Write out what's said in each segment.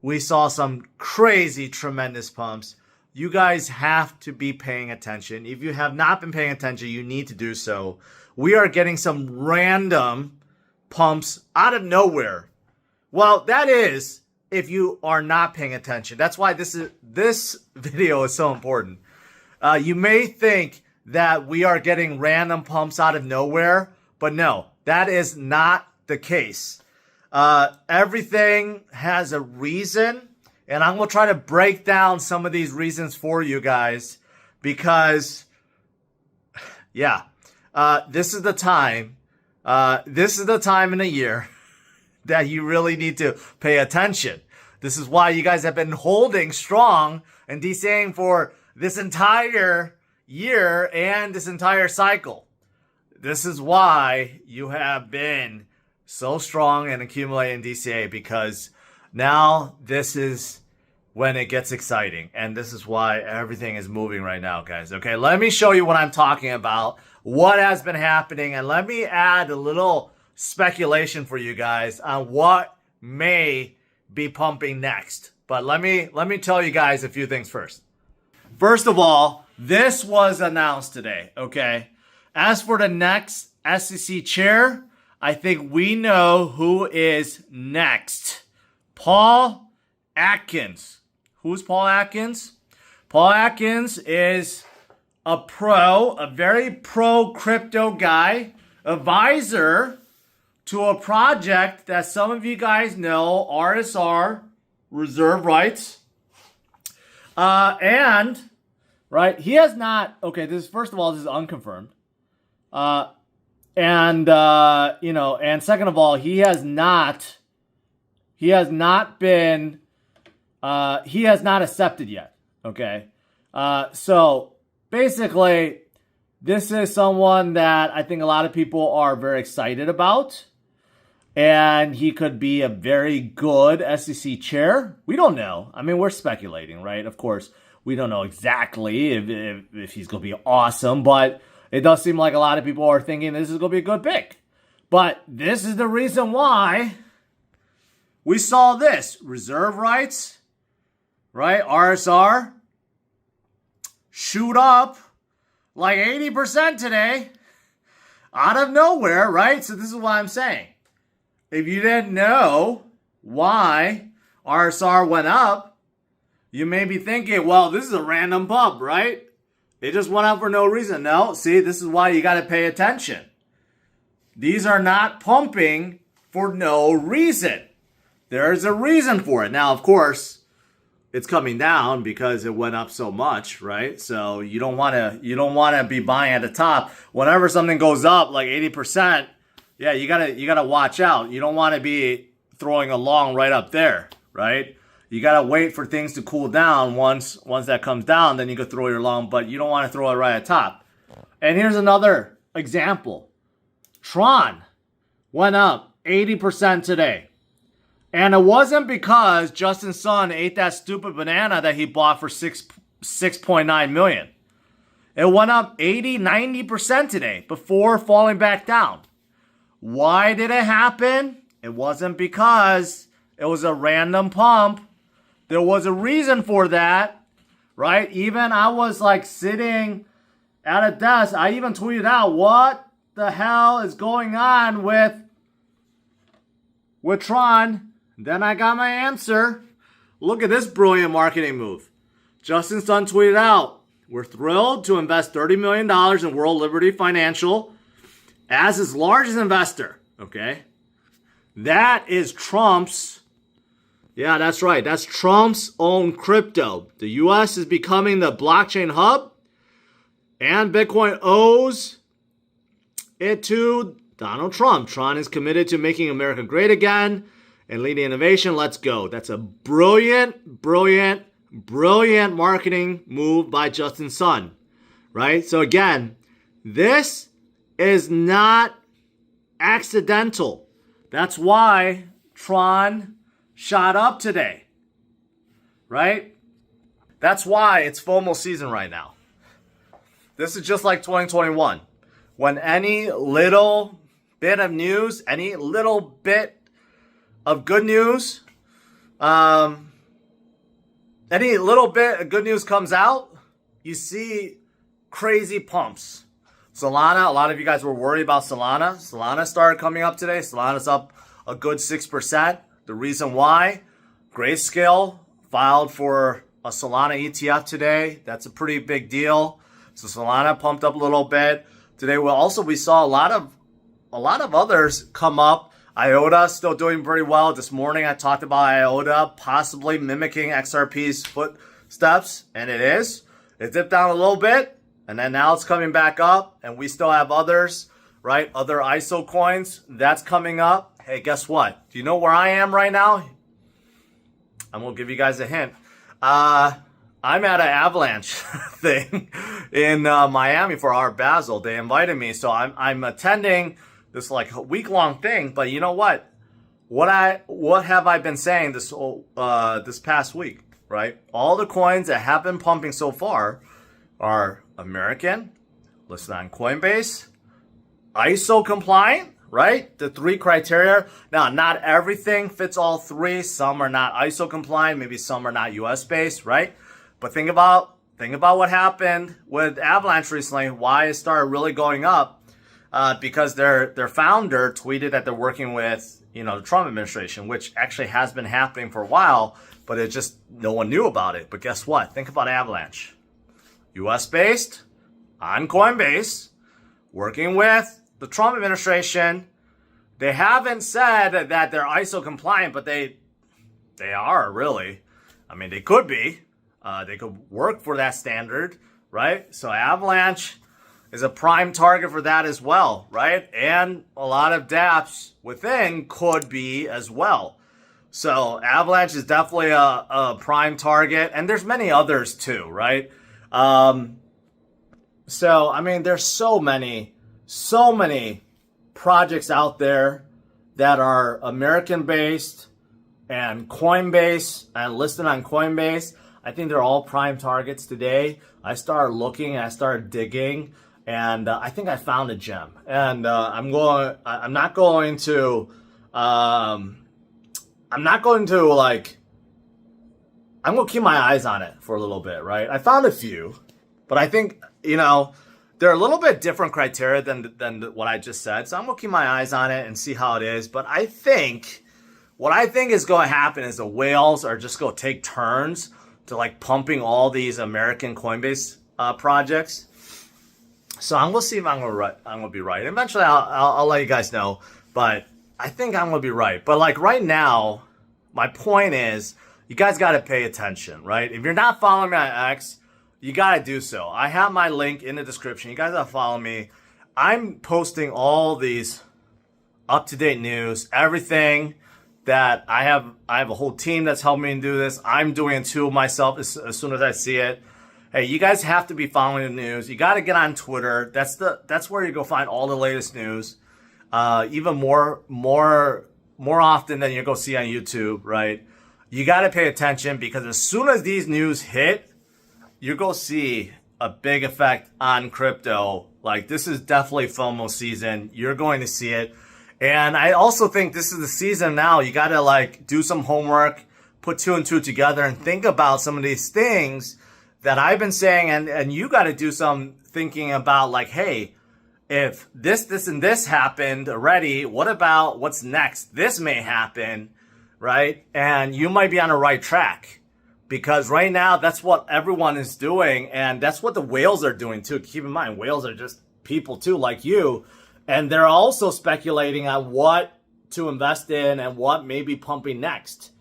we saw some crazy, tremendous pumps. You guys have to be paying attention. If you have not been paying attention, you need to do so. We are getting some random pumps out of nowhere. Well, that is if you are not paying attention. That's why this video is so important. You may think that we are getting random pumps out of nowhere, but no, that is not the case. Everything has a reason, and I'm going to try to break down some of these reasons for you guys because, yeah, this is the time. This is the time in the year that you really need to pay attention. This is why you guys have been holding strong and DCAing for this entire year and this entire cycle. This is why you have been so strong and accumulating DCA, because now this is when it gets exciting. And this is why everything is moving right now, guys. Okay, let me show you what I'm talking about, what has been happening, and let me add a little speculation for you guys on what may be pumping next. But let me tell you guys a few things first. First of all, this was announced today, okay? As for the next SEC chair, I think we know who is next. Paul Atkins. Who's Paul Atkins? Paul Atkins is a very pro crypto guy, advisor to a project that some of you guys know, RSR, Reserve Rights. And, right, he has not, okay, this, first of all, this is unconfirmed. And second of all, he has not accepted yet. Okay. So basically this is someone that I think a lot of people are very excited about, and he could be a very good SEC chair. We don't know. I mean, we're speculating, right? Of course, we don't know exactly if he's going to be awesome, but it does seem like a lot of people are thinking this is going to be a good pick. But this is the reason why we saw this. Reserve rights, right? RSR, shoot up like 80% today out of nowhere, right? So this is what I'm saying. If you didn't know why RSR went up, you may be thinking, well, this is a random pump, right? It just went up for no reason. No, see, this is why you got to pay attention. These are not pumping for no reason. There's a reason for it. Now, of course, it's coming down because it went up so much, right? So you don't want to be buying at the top. Whenever something goes up like 80%, yeah, you gotta watch out. You don't want to be throwing a long right up there, right? You gotta wait for things to cool down. Once that comes down, then you can throw your long, but you don't want to throw it right at top. And here's another example. Tron went up 80% today. And it wasn't because Justin Sun ate that stupid banana that he bought for $6.9 million. It went up 80-90% today before falling back down. Why did it happen? It wasn't because it was a random pump. There was a reason for that, right? Even I was like sitting at a desk. I even tweeted out, what the hell is going on with Tron? Then I got my answer. Look at this brilliant marketing move. Justin Sun tweeted out, we're thrilled to invest $30 million in World Liberty Financial as its largest investor. Okay. That is Trump's. Yeah, that's right. That's Trump's own crypto. The U.S. is becoming the blockchain hub, and Bitcoin owes it to Donald Trump. Tron is committed to making America great again and leading innovation. Let's go. That's a brilliant, brilliant, brilliant marketing move by Justin Sun, right? So again, this is not accidental. That's why Tron shot up today, right? That's why it's FOMO season right now. This is just like 2021. When any little bit of news, any little bit of good news any little bit of good news comes out, you see crazy pumps. Solana, a lot of you guys were worried about Solana. Solana started coming up today. Solana's up a good 6%. The reason why, Grayscale filed for a Solana ETF today. That's a pretty big deal. So Solana pumped up a little bit. Today we saw a lot of others come up. IOTA still doing pretty well. This morning I talked about IOTA possibly mimicking XRP's footsteps, and it is. It dipped down a little bit, and then now it's coming back up, and we still have others, right? Other ISO coins, that's coming up. Hey, guess what? Do you know where I am right now? I'm going to give you guys a hint. I'm at an Avalanche thing in Miami for Art Basel. They invited me, so I'm attending this like week-long thing. But you know what? What have I been saying this past week, right? All the coins that have been pumping so far are American, listed on Coinbase, ISO compliant, right? The 3 criteria. Now, not everything fits all 3. Some are not ISO compliant. Maybe some are not US based, right? But think about what happened with Avalanche recently. Why it started really going up? Because their founder tweeted that they're working with the Trump administration, which actually has been happening for a while, but it just no one knew about it. But guess what? Think about Avalanche, US based, on Coinbase, working with the Trump administration. They haven't said that they're ISO compliant, but they are really. I mean, they could be. They could work for that standard, right? So Avalanche is a prime target for that as well, right? And a lot of dApps within could be as well. So Avalanche is definitely a prime target, and there's many others too, right? So I mean, there's so many projects out there that are American-based and Coinbase and listed on Coinbase. I think they're all prime targets today. I started looking and I started digging, and I think I found a gem. And I'm not going to keep my eyes on it for a little bit, right? I found a few, but I think they're a little bit different criteria than what I just said. So I'm gonna keep my eyes on it and see how it is. But what I think is going to happen is the whales are just going to take turns to like pumping all these American Coinbase projects. So I'm gonna see if I'm gonna be right. Eventually, I'll let you guys know. But I think I'm gonna be right. But like right now, my point is, you guys got to pay attention, right? If you're not following me on X, you got to do so. I have my link in the description. You guys got to follow me. I'm posting all these up-to-date news, everything that I have a whole team that's helping me do this. I'm doing it too myself as soon as I see it. Hey, you guys have to be following the news. You got to get on Twitter. That's where you go find all the latest news. Even more often than you go see on YouTube, right? You got to pay attention, because as soon as these news hit, you're going to see a big effect on crypto. Like, this is definitely FOMO season. You're going to see it. And I also think this is the season now. You got to like do some homework, put 2 and 2 together, and think about some of these things that I've been saying. And you got to do some thinking about, like, hey, if this and this happened already, what about what's next? This may happen, right? And you might be on the right track, because right now that's what everyone is doing. And that's what the whales are doing too. Keep in mind, whales are just people too, like you. And they're also speculating on what to invest in and what may be pumping next,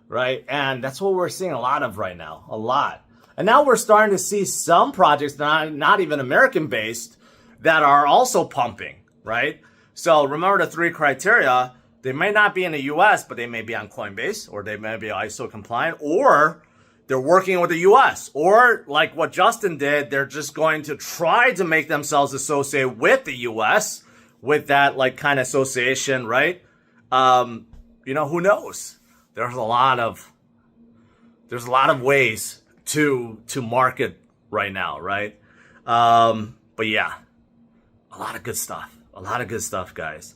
right? And that's what we're seeing a lot of right now, a lot. And now we're starting to see some projects that are not even American-based that are also pumping, right? So remember the 3 criteria. They may not be in the US, but they may be on Coinbase, or they may be ISO compliant, or they're working with the US, or like what Justin did, they're just going to try to make themselves associated with the US, with that like kind of association, right? Who knows? There's a lot of ways to market right now, right? But yeah, a lot of good stuff, guys.